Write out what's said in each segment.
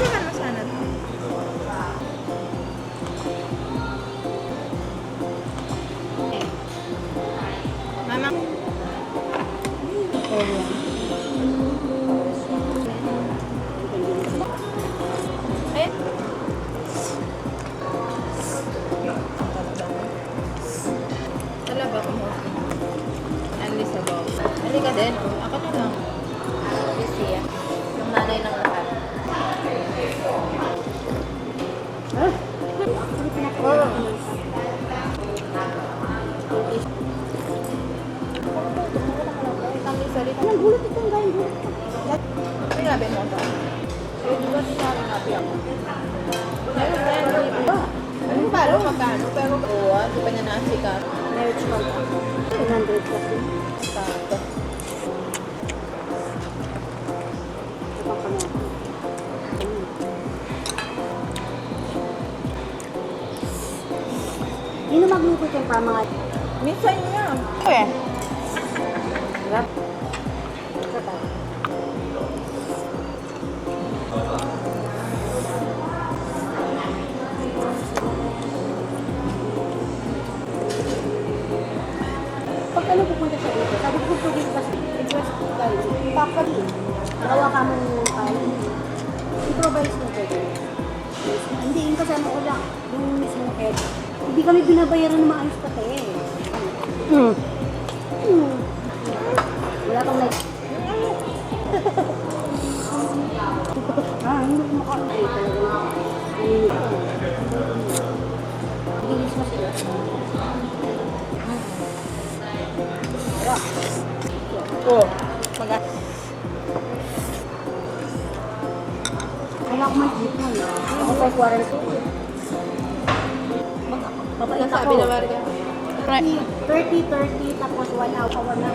Picturean mo sana. Mama. Ayan. Talaga ko mo. Anli sa bawah. Anli ka din. Ako na lang. Lucia. Yung nanay ng lahat. Kami salita. Ang gulat ito. Ang gulat ito. Sinabi mo ba? Eh, di ba sinabi nga ako? Meron na yan. Di ba? Ano ba? Magkano? Pero buwan. Di ba niya naasikat? Marriage contract. 100 kasi. Sakto. Ito pa na. Yun ang magluto dyan para mga... Minsan niya. Okay. Sarap. Sarap. Pag ano pupunta siya dito, sabi ko po dito kasi, interest ko tayo. Papali. Gawa ka mo yung kain. I-provide mo ko dito. Hindi, yung kasama ko lang. Yung mismo head. Hindi kami binabayaran ng maayos pati eh. Wala kang like. Hindi ko makain. Talaga lang. Bilis mo sila. Oh. Mag- Wala akong may jeep mo. Ako pa 40. Mabait ako. Sabi na Marga. 30, tapos 1 hour na.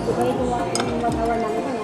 Diba ito 1 hour lang ito na?